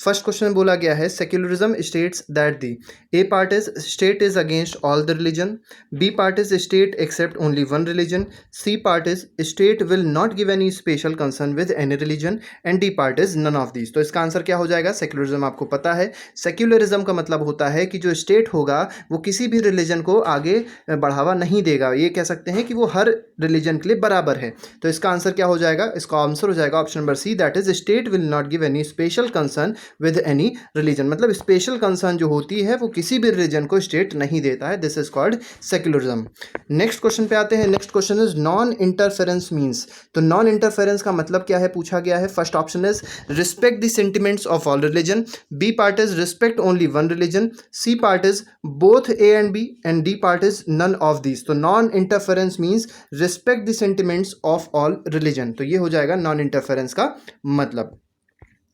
First question में बोला गया है secularism states that the A part is state is against all the religion, B part is state accept only one religion, C part is state will not give any special concern with any religion and D part is none of these. तो इसका answer क्या हो जाएगा? Secularism. आपको पता है secularism का मतलब होता है कि जो स्टेट होगा वो किसी भी रिलीजन को आगे बढ़ावा नहीं देगा, ये कह सकते हैं कि वो हर रिलीजन के लिए बराबर है। तो इसका आंसर क्या हो जाएगा? इसका आंसर हो जाएगा option number C, that is state will not give any special concern with any religion. मतलब स्पेशल कंसर्न जो होती है वो किसी भी रिलीजन को स्टेट नहीं देता है। This is called secularism. Next question पे आते हैं। Next question is non interference means. तो नॉन इंटरफेरेंस का मतलब क्या है पूछा गया है। First option is respect the sentiments of all religion, B part is respect only one religion, C part is both A and B and D part is none of these. तो non interference means respect the sentiments of all religion. तो ये हो जाएगा non interference का मतलब।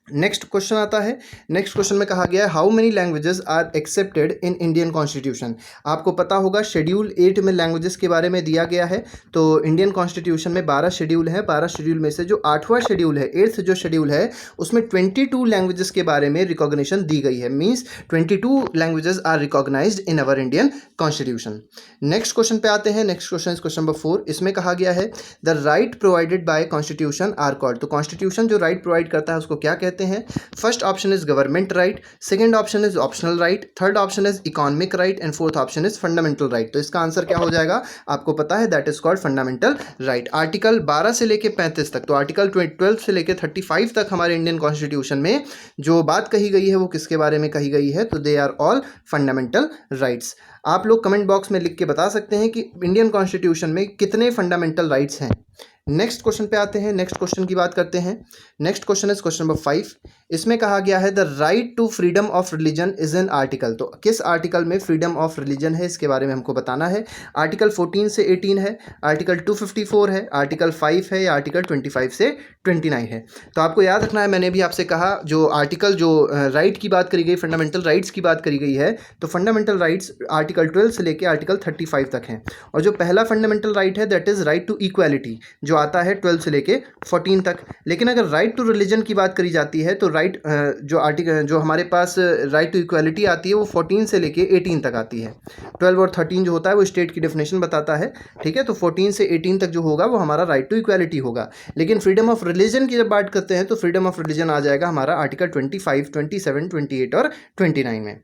Next question आता है। Next question में कहा गया है how many languages are accepted in Indian constitution. आपको पता होगा शेड्यूल 8 में लैंग्वेजेस के बारे में दिया गया है। तो इंडियन कॉन्स्टिट्यूशन में 12 शेड्यूल है। 12 शेड्यूल में से जो 8वां शेड्यूल है, 8th जो शेड्यूल है, उसमें 22 लैंग्वेजेस के बारे में रिकॉग्निशन दी गई है। Means 22 languages are recognized in our Indian constitution. Next question पे आते हैं। Next question is question number 4। इसमें कहा गया है the right provided by constitution are called. तो कॉन्स्टिट्यूशन जो राइट प्रोवाइड करता है उसको क्या कहते हैं? First option is government right, second option is optional right, third option is economic right and fourth option is fundamental right. तो इसका आंसर क्या हो जाएगा? आपको पता है that is called fundamental right. Article 12 से लेके 35 तक, तो आर्टिकल 12 से लेके 35 तक हमारे इंडियन कॉन्स्टिट्यूशन में जो बात कही गई है वो किसके बारे में कही गई है? तो they are all fundamental rights. आप लोग कमेंट बॉक्स में लिख के बता सकते हैं कि इंडियन कॉन्स्टिट्यूशन में कितने फंडामेंटल राइट्स हैं। नेक्स्ट क्वेश्चन पे आते हैं। नेक्स्ट क्वेश्चन की बात करते हैं। Next question is question number 5। इसमें कहा गया है the right to freedom of religion is an article. तो किस आर्टिकल में फ्रीडम ऑफ रिलीजन है इसके बारे में हमको बताना है। आर्टिकल 14 से 18 है, आर्टिकल 254 है, आर्टिकल 5 है या आर्टिकल 25 से 29 है। तो आपको याद रखना है, मैंने भी आपसे कहा जो आर्टिकल जो राइट की बात करी गई, फंडामेंटल राइट्स की बात करी गई है, तो फंडामेंटल राइट्स आर्टिकल 12 से लेकर आर्टिकल 35 तक हैं। और जो पहला फंडामेंटल राइट है that is right to equality, जो आता है 12 से लेके 14 तक। लेकिन अगर राइट टू रिलीजन की बात करी जाती है तो राइट जो आर्टिकल जो हमारे पास राइट टू इक्वालिटी आती है वो 14 से लेके 18 तक आती है। 12 और 13 जो होता है वो स्टेट की डेफिनेशन बताता है, ठीक है। तो 14 से 18 तक जो होगा वो हमारा राइट टू इक्वालिटी होगा। लेकिन फ्रीडम ऑफ रिलीजन की जब बात करते हैं तो फ्रीडम ऑफ रिलीजन आ जाएगा हमारा आर्टिकल 25, 27, 28 और 29 में।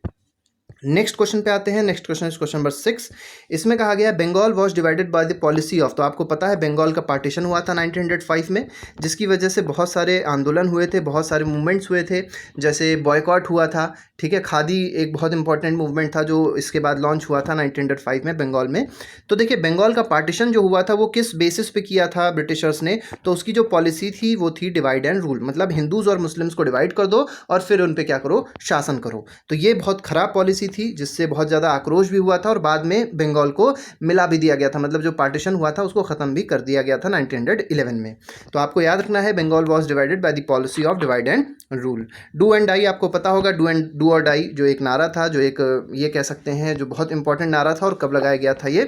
नेक्स्ट क्वेश्चन पे आते हैं। Next question is question number 6। इसमें कहा गया Bengal was divided by the policy of. तो आपको पता है बंगाल का पार्टीशन हुआ था 1905 में, जिसकी वजह से बहुत सारे आंदोलन हुए थे, बहुत सारे मूवमेंट्स हुए थे, जैसे बॉयकॉट हुआ था, ठीक है। खादी एक बहुत इंपॉर्टेंट मूवमेंट था जो इसके बाद लॉन्च हुआ था 1905 में बंगाल में। तो देखिए बंगाल का पार्टीशन जो हुआ था वो किस बेसिस पे किया था ब्रिटिशर्स ने? तो उसकी जो पॉलिसी थी वो थी डिवाइड एंड रूल, मतलब हिंदूज और मुस्लिम्स को डिवाइड कर दो और फिर उन पे क्या करो, शासन करो। तो ये बहुत खराब पॉलिसी थी जिससे बहुत ज़्यादा आक्रोश भी हुआ था और बाद में बंगाल को मिला भी दिया गया था, मतलब जो पार्टीशन हुआ था उसको ख़त्म भी कर दिया गया था 1911 में। तो आपको याद रखना है Bengal was divided by the policy of divide and rule. Do and die आपको पता होगा, डू और डाई जो एक नारा था, जो एक ये कह सकते हैं जो बहुत इंपॉर्टेंट नारा था और कब लगाया गया था ये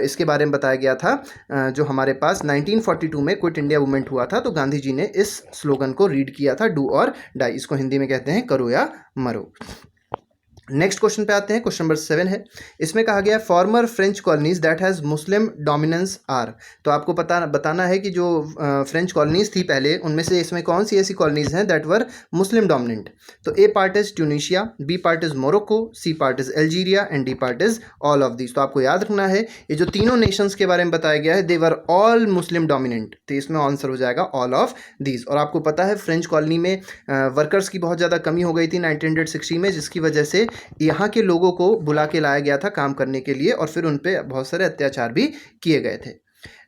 इसके बारे में बताया गया था जो हमारे पास 1942 में क्विट इंडिया मूवमेंट हुआ था। तो गांधी जी ने इस स्लोगन को रीड किया था, डू और डाई। इसको हिंदी में कहते हैं करो या मरो। नेक्स्ट क्वेश्चन पे आते हैं। क्वेश्चन नंबर 7 है। इसमें कहा गया former French colonies that has Muslim dominance are. तो आपको बताना है कि जो फ्रेंच कॉलोनीज थी पहले, उनमें से इसमें कौन सी ऐसी कॉलोनीज हैं दैट वर मुस्लिम डोमिनेंट। तो A part is Tunisia, B part is Morocco, C part is Algeria and D part is all of this. तो आपको याद रखना है ये जो तीनों नेशंस के बारे में बताया गया है दे वर ऑल मुस्लिम डोमिनेंट। तो इसमें आंसर हो जाएगा ऑल ऑफ दिस। और आपको पता है फ्रेंच कॉलोनी में वर्कर्स की बहुत ज़्यादा कमी हो गई थी 1960 में, जिसकी वजह से यहाँ के लोगों को बुला के लाया गया था काम करने के लिए और फिर उन पे बहुत सारे अत्याचार भी किए गए थे।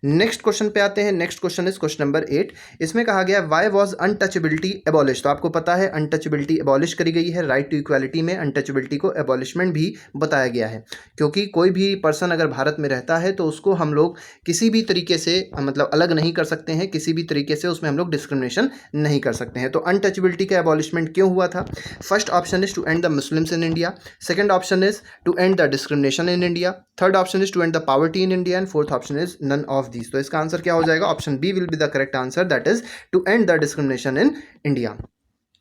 नेक्स्ट क्वेश्चन पे आते हैं। Next question is question number 8। इसमें कहा गया व्हाई वाज अनटचेबिलिटी एबॉलिश। तो आपको पता है अनटचेबिलिटी एबॉलिश करी गई है। राइट टू इक्वालिटी में अनटचेबिलिटी को एबॉलिशमेंट भी बताया गया है, क्योंकि कोई भी पर्सन अगर भारत में रहता है तो उसको हम लोग किसी भी तरीके से मतलब अलग नहीं कर सकते हैं, किसी भी तरीके से उसमें हम लोग डिस्क्रिमिनेशन नहीं कर सकते हैं। तो अनटचेबिलिटी का एबॉलिशमेंट क्यों हुआ था? First option is to end the Muslims in India, second option is to end the discrimination in India, third option is to end the poverty in India and fourth option is none of these. तो इसका answer क्या हो जाएगा? Option B will be the correct answer, that is to end the discrimination in India.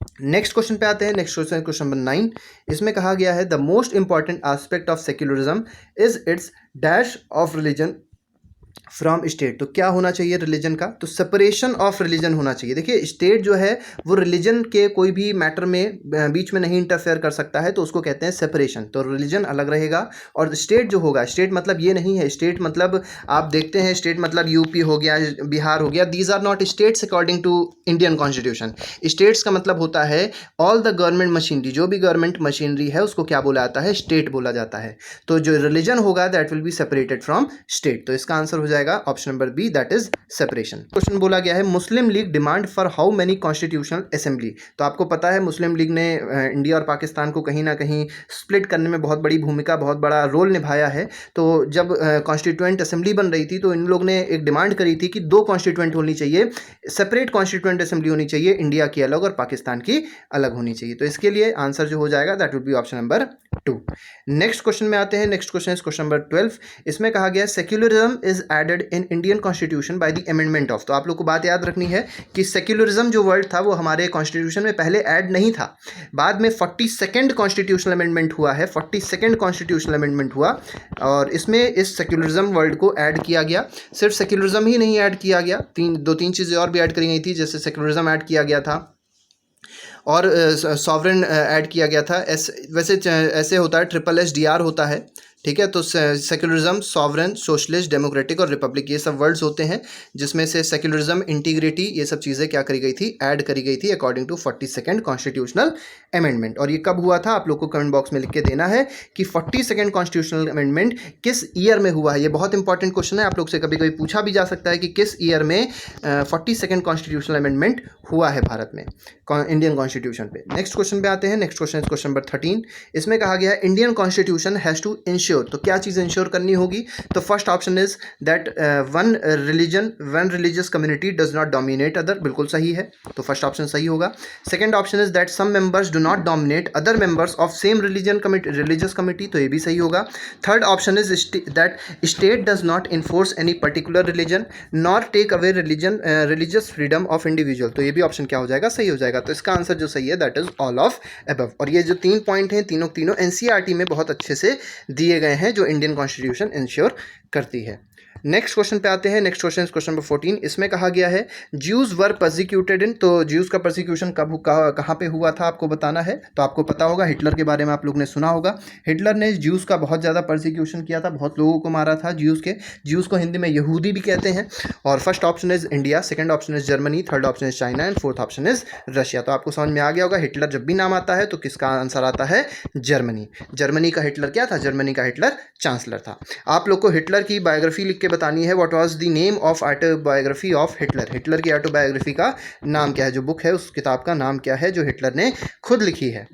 Next question पे आते हैं। Next question question number 9। इसमें कहा गया है the most important aspect of secularism is it's dash of religion from state. तो क्या होना चाहिए रिलीजन का? तो सेपरेशन ऑफ रिलीजन होना चाहिए। देखिए स्टेट जो है वो रिलीजन के कोई भी मैटर में बीच में नहीं इंटरफेयर कर सकता है, तो उसको कहते हैं सेपरेशन। तो रिलीजन अलग रहेगा और स्टेट जो होगा, स्टेट मतलब ये नहीं है, स्टेट मतलब आप देखते हैं स्टेट मतलब यूपी हो गया, बिहार हो गया, these are not states according to Indian constitution. States का मतलब होता है ऑल द गवर्नमेंट मशीनरी, जो भी गवर्नमेंट मशीनरी है उसको क्या बोला जाता है? स्टेट बोला जाता है। तो जो रिलीजन होगा that will be separated from state. तो इसका आंसर हो जाएगा option number B, that is separation. Question बोला गया है Muslim League demand for how many constitutional assembly. तो आपको पता है मुस्लिम लीग ने इंडिया और पाकिस्तान को कहीं ना कहीं स्प्लिट करने में बहुत बड़ी भूमिका, बहुत बड़ा रोल निभाया है। तो जब कॉन्स्टिट्यूएंट असेंबली बन रही थी तो इन लोग ने एक डिमांड करी थी कि 2 कॉन्स्टिट्यूएंट होनी चाहिए, सेपरेट कॉन्स्टिट्यूएंट असेंबली होनी चाहिए, इंडिया की अलग और पाकिस्तान की अलग होनी चाहिए। तो इसके लिए आंसर जो हो जाएगा that would be option number 2। Next question में आते हैं। Next question is question number 12। इसमें कहा गया secularism is added in Indian constitution by the amendment of. तो आप लोग को बात याद रखनी है कि सेक्युलरिज्म जो वर्ड था वो हमारे कॉन्स्टिट्यूशन में पहले ऐड नहीं था, बाद में 42nd कॉन्स्टिट्यूशनल अमेंडमेंट हुआ है, 42nd कॉन्स्टिट्यूशनल अमेंडमेंट हुआ और इसमें इस सेक्युलरिज्म वर्ड को ऐड किया गया। सिर्फ सेक्युलरिज्म ही नहीं ऐड किया गया, दो तीन चीज़ें और भी ऐड करी गई थी, जैसे सेक्युलरिज्म ऐड किया गया था और सॉवरेन ऐड किया गया था। वैसे ऐसे होता है, SSDR होता है, ठीक है। तो सेक्युलरिज्म, सॉवरेन, सोशलिस्ट, डेमोक्रेटिक और रिपब्लिक, ये सब वर्ड्स होते हैं जिसमें से सेक्युलरिज्म, इंटीग्रिटी, ये सब चीज़ें क्या करी गई थी? ऐड करी गई थी according to 42nd constitutional amendment. और ये कब हुआ था? आप लोग को कमेंट बॉक्स में लिख के देना है कि 42nd कॉन्स्टिट्यूशनल अमेंडमेंट किस ईयर में हुआ है। ये बहुत इंपॉर्टेंट क्वेश्चन है, आप लोग से कभी कभी पूछा भी जा सकता है कि किस ईयर में 42nd कॉन्स्टिट्यूशनल अमेंडमेंट हुआ है भारत में, इंडियन कॉन्स्टिट्यूशन पे। नेक्स्ट क्वेश्चन पे आते हैं। Next question is question number 13। इसमें कहा गया है Indian constitution has to ensure. तो क्या चीज़ इंश्योर करनी होगी? तो first option is that one religious community does not dominate other. बिल्कुल सही है, तो फर्स्ट ऑप्शन सही होगा। Second option is that some members do not dominate other members of same religious committee, तो ये भी सही होगा। Third option is that state does not enforce any particular religion nor take away religious freedom of individual, तो ये भी option क्या हो जाएगा? सही हो जाएगा। तो इसका आंसर जो सही है that is all of above. और ये जो 3 पॉइंट हैं तीनों एनसीईआरटी में बहुत अच्छे से दिए गए हैं जो इंडियन कॉन्स्टिट्यूशन इंश्योर करती है। नेक्स्ट क्वेश्चन पे आते हैं। Next question is question number 14। इसमें कहा गया है ज्यूज वर परसिक्यूटेड इन। तो ज्यूज का परसिक्यूशन कहाँ पे हुआ था आपको बताना है। तो आपको पता होगा, हिटलर के बारे में आप लोग ने सुना होगा। हिटलर ने ज्यूज का बहुत ज़्यादा परसिक्यूशन किया था, बहुत लोगों को मारा था ज्यूज को हिंदी में यहूदी भी कहते हैं। और first option is India, second option is Germany, third option is China and fourth option is Russia. तो आपको समझ में आ गया होगा हिटलर जब भी नाम आता है तो किसका आंसर आता है? जर्मनी। जर्मनी का हिटलर क्या था? जर्मनी का हिटलर चांसलर था। आप लोग को हिटलर की बायोग्राफी लिख के बतानी है। What was the name of autobiography of Hitler? Hitler की ऑटोबायोग्राफी का नाम क्या है? जो बुक है उस किताब का नाम क्या है जो हिटलर ने खुद लिखी है?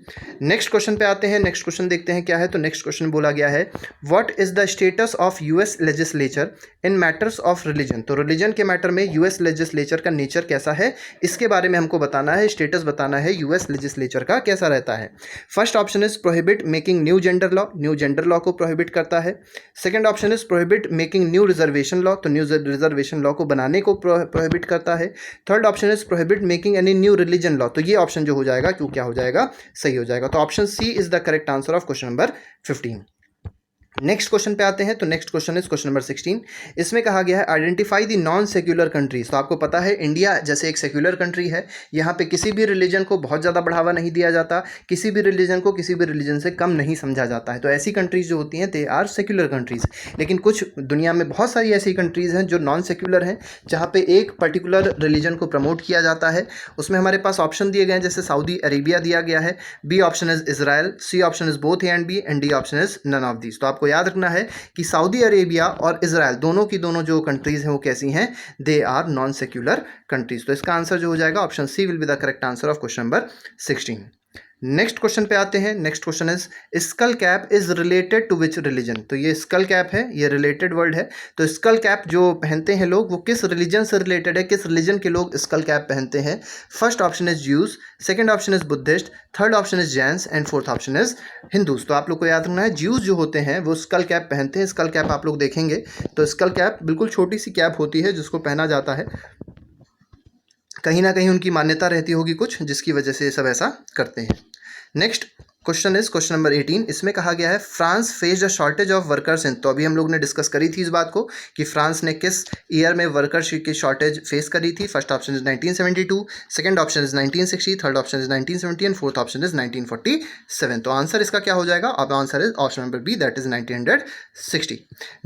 नेक्स्ट क्वेश्चन पे आते हैं। नेक्स्ट क्वेश्चन देखते हैं क्या है। तो नेक्स्ट क्वेश्चन बोला गया है what is the status of US legislature in matters of religion. तो रिलीजन के मैटर में यूएस लेजिस्लेचर का नेचर कैसा है, इसके बारे में हमको बताना है, स्टेटस बताना है यूएस लेजिस्लेचर का कैसा रहता है। First option is prohibit making new gender law, new gender law को प्रोहिबिट करता है। Second option is prohibit making new reservation law, तो न्यू रिजर्वेशन लॉ को बनाने को प्रोहिबिट करता है। Third option is prohibit making any new religion law, तो ये ऑप्शन जो हो जाएगा क्यों क्या हो जाएगा? सही हो जाएगा। तो option C is the correct answer of question number 15। Next question पे आते हैं। तो next question is question number 16। इसमें कहा गया है identify the non secular countries. तो आपको पता है इंडिया जैसे एक सेक्युलर कंट्री है, यहाँ पे किसी भी रिलीजन को बहुत ज़्यादा बढ़ावा नहीं दिया जाता, किसी भी रिलीजन को किसी भी रिलीजन से कम नहीं समझा जाता है। तो ऐसी कंट्रीज जो होती हैं दे आर सेक्युलर कंट्रीज। लेकिन कुछ दुनिया में बहुत सारी ऐसी कंट्रीज़ हैं जो नॉन सेक्युलर हैं, जहाँ पे एक पर्टिकुलर रिलीजन को प्रमोट किया जाता है। उसमें हमारे पास ऑप्शन दिए गए हैं, जैसे सऊदी अरेबिया दिया गया है, B option is Israel, C option is both A and B and D option is none of these. तो आपको याद रखना है कि सऊदी अरेबिया और इजराइल दोनों की दोनों जो कंट्रीज हैं वो कैसी हैं? They are non secular countries. तो इसका आंसर जो हो जाएगा option C will be the correct answer of question number 16। Next question पे आते हैं। Next question is skull cap is related to which religion. तो ये स्कल कैप है, ये रिलेटेड वर्ड है। तो स्कल कैप जो पहनते हैं लोग वो किस रिलीजन से रिलेटेड है, किस रिलीजन के लोग स्कल कैप पहनते हैं? First option is Jews, second option is Buddhist, third option is Jains and fourth option is Hindus. तो आप लोग को याद रखना है ज्यूज जो होते हैं वो स्कल कैप पहनते हैं। स्कल कैप आप लोग देखेंगे तो स्कल कैप बिल्कुल छोटी सी कैप होती है जिसको पहना जाता है, कहीं ना कहीं उनकी मान्यता रहती होगी कुछ, जिसकी वजह से ये सब ऐसा करते हैं। Next question is question number 18। इसमें कहा गया है France faced a shortage of workers in. तो अभी हम लोग ने डिस्कस करी थी इस बात को कि फ्रांस ने किस ईयर में वर्कर्स की शॉर्टेज फेस करी थी। First option is 1972, second option is 1960, third option is 1970 and fourth option is 1947। तो आंसर इसका क्या हो जाएगा? अब answer is option number B, that is 1960।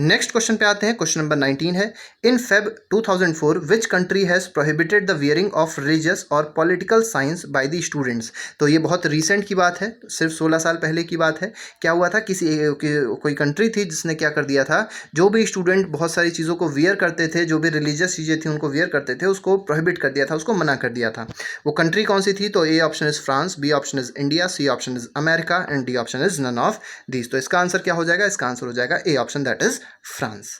Next question पे आते हैं। क्वेश्चन नंबर 19 है in Feb 2004 which country has prohibited the wearing of religious और political science by the students. तो ये बहुत रिसेंट की बात है, सिर्फ 16 साल पहले की बात है। क्या हुआ था, कोई कंट्री थी जिसने क्या कर दिया था, जो भी स्टूडेंट बहुत सारी चीज़ों को वियर करते थे, जो भी रिलीजियस चीज़ें थी उनको वियर करते थे, उसको प्रोहिबिट कर दिया था, उसको मना कर दिया था। वो कंट्री कौन सी थी? तो A option is France, B option is India, C option is America and D option is none of these. तो इसका आंसर क्या हो जाएगा? इसका आंसर हो जाएगा A option, that is France.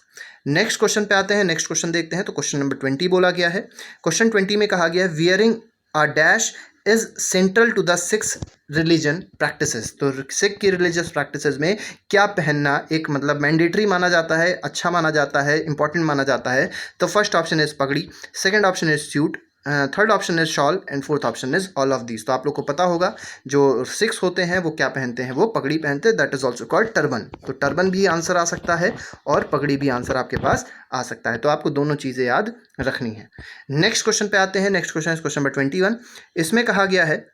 Next question पे आते हैं। नेक्स्ट क्वेश्चन देखते हैं। तो क्वेश्चन नंबर 20 बोला गया है। क्वेश्चन 20 में कहा गया है wearing a dash is central to the Sikhs religion practices. तो सिख की रिलीजियस प्रैक्टिसेस में क्या पहनना एक मतलब मैंडेटरी माना जाता है, अच्छा माना जाता है, इंपॉर्टेंट माना जाता है? तो फर्स्ट ऑप्शन इज पगड़ी, second option is suit, third option is shawl and fourth option is all of these. तो आप लोग को पता होगा जो सिक्स होते हैं वो क्या पहनते हैं, वो पगड़ी पहनते हैं, that is also called turban. तो टर्बन भी आंसर आ सकता है और पगड़ी भी आंसर आपके पास आ सकता है। तो आपको दोनों चीज़ें याद रखनी है। नेक्स्ट क्वेश्चन पे आते हैं। Next question is question number 21। इसमें कहा गया है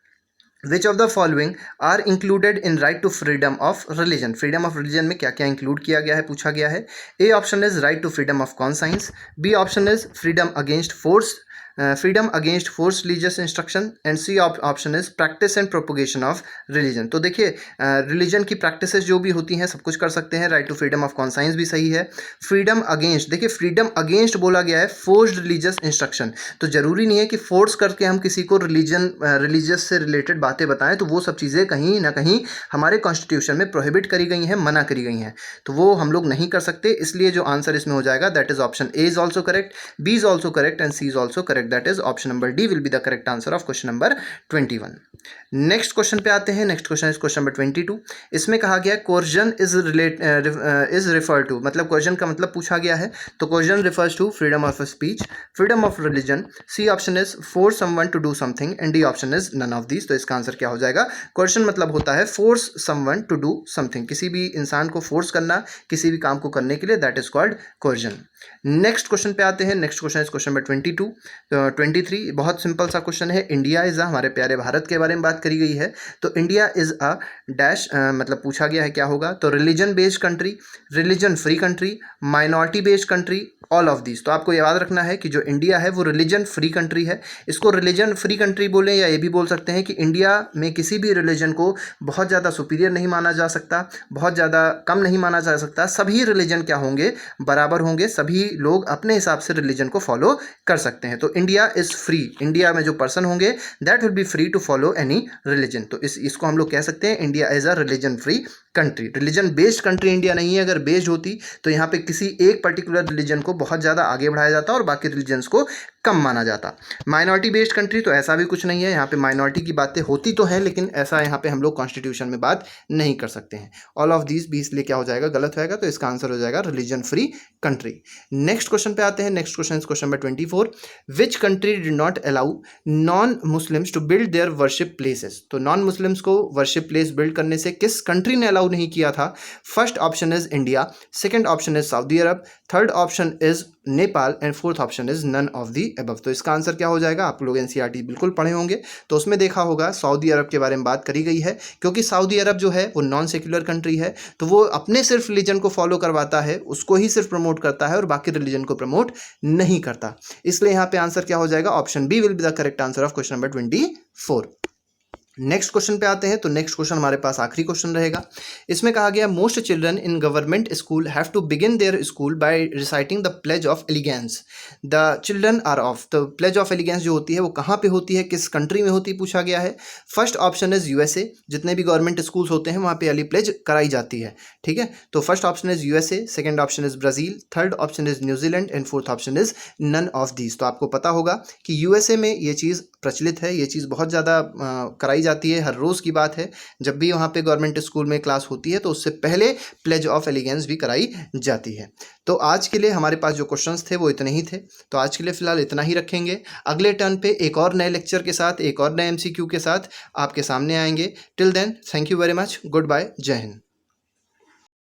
which of the following are included in right to freedom of religion. Freedom of religion में क्या क्या इंक्लूड किया गया है, पूछा गया है। A option is right to freedom of conscience, B option is freedom against force religious instruction and C option is practice and propagation of religion. तो देखिए रिलीजन की प्रैक्टिसेस जो भी होती हैं सब कुछ कर सकते हैं। Right to freedom of conscience भी सही है। फ्रीडम अगेंस्ट, देखिए फ्रीडम अगेंस्ट बोला गया है फोर्स्ड रिलीजियस इंस्ट्रक्शन। तो जरूरी नहीं है कि फोर्स करके हम किसी को रिलीजियस से रिलेटेड बातें बताएं, तो वो सब चीज़ें कहीं ना कहीं हमारे कॉन्स्टिट्यूशन में प्रोहिबिट करी गई हैं, मना करी गई हैं, तो वो हम लोग नहीं कर सकते। इसलिए जो आंसर इसमें हो जाएगा that is option A is also correct, B is also correct and C is also correct, that is option number D will be the correct answer of question number 21। Next question पे आते हैं। Next question is question number 22। इसमें कहा गया coercion is refer to, मतलब coercion का मतलब पूछा गया है। तो coercion refers to freedom of speech, freedom of religion, C option is force someone to do something and D option is none of these. तो इसका आंसर क्या हो जाएगा? कोर्जन मतलब होता है force someone to do something, किसी भी इंसान को फोर्स करना किसी भी काम को करने के लिए, that is called coercion. Next question पे आते हैं। Next question is question number 22। 23 बहुत सिंपल सा क्वेश्चन है। इंडिया इज हमारे प्यारे भारत के बारे में बात करी गई है। तो इंडिया इज अ डैश मतलब पूछा गया है क्या होगा? तो religion based country, religion free country, minority based country, all of this. तो आपको याद रखना है कि जो इंडिया है वो रिलीजन फ्री कंट्री है। इसको रिलीजन फ्री कंट्री बोलें या ये भी बोल सकते हैं कि इंडिया में किसी भी रिलीजन को बहुत ज़्यादा सुपीरियर नहीं माना जा सकता, बहुत ज़्यादा कम नहीं माना जा सकता। सभी रिलीजन क्या होंगे? बराबर होंगे। सभी लोग अपने हिसाब से रिलीजन को फॉलो कर सकते हैं। तो इंडिया इज़ फ्री, इंडिया में जो पर्सन होंगे that will be free to follow any religion. तो इसको हम लोग कह सकते हैं India is a religion free country. Religion based country India नहीं है। अगर बेस्ड होती तो यहाँ पे किसी एक पर्टिकुलर रिलीजन को बहुत ज़्यादा आगे बढ़ाया जाता और बाकी रिलीजन्स को कम माना जाता। माइनॉरिटी बेस्ड कंट्री तो ऐसा भी कुछ नहीं है। यहाँ पे माइनॉरिटी की बातें होती तो हैं, लेकिन ऐसा यहाँ पे हम लोग कॉन्स्टिट्यूशन में बात नहीं कर सकते हैं। ऑल ऑफ दीज भी इसलिए क्या हो जाएगा? गलत होएगा। तो इसका आंसर हो जाएगा religion free country. Next question पे आते हैं। Next question is question number 24। Which country did not allow non Muslims to build their worship places. तो नॉन मुस्लिम्स को वर्शिप प्लेस बिल्ड करने से किस कंट्री ने अलाउ नहीं किया था? First option is India, second option is Saudi Arab, third option is Nepal and fourth option is none of the above. तो इसका आंसर क्या हो जाएगा? आप लोग एनसीईआरटी बिल्कुल पढ़े होंगे तो उसमें देखा होगा सऊदी अरब के बारे में बात करी गई है, क्योंकि सऊदी अरब जो है वो नॉन सेक्युलर कंट्री है। तो वो अपने सिर्फ रिलीजन को फॉलो करवाता है, उसको ही सिर्फ प्रमोट करता है और बाकी रिलीजन को प्रमोट नहीं करता। इसलिए यहाँ पे आंसर क्या हो जाएगा? Option B will be the correct answer of question number 24। Next question पे आते हैं। तो नेक्स्ट क्वेश्चन हमारे पास आखिरी क्वेश्चन रहेगा। इसमें कहा गया most children in government school have to begin their school by reciting the pledge of allegiance. The children are of, तो प्लेज ऑफ एलिगेंस जो होती है वो कहाँ पे होती है, किस कंट्री में होती है, पूछा गया है। फर्स्ट ऑप्शन इज यूएसए, जितने भी गवर्नमेंट स्कूल्स होते हैं वहाँ पे वाली प्लेज कराई जाती है। ठीक है, तो first option is USA, second option is Brazil, third option is New Zealand and fourth option is none of these. तो आपको पता होगा कि यूएसए में ये चीज़ प्रचलित है, ये चीज़ बहुत ज़्यादा कराई कराई जाती है, हर रोज़ की बात है। जब भी वहाँ पे गवर्नमेंट स्कूल में क्लास होती है तो उससे पहले प्लेज ऑफ एलिगेंस भी कराई जाती है। तो आज के लिए हमारे पास जो क्वेश्चंस थे वो इतने ही थे, तो आज के लिए फ़िलहाल इतना ही रखेंगे। अगले टर्न पे एक और नए लेक्चर के साथ, एक और नए MCQ के साथ आपके सामने आएंगे। Till then, thank you very much, good bye, Jai Hind.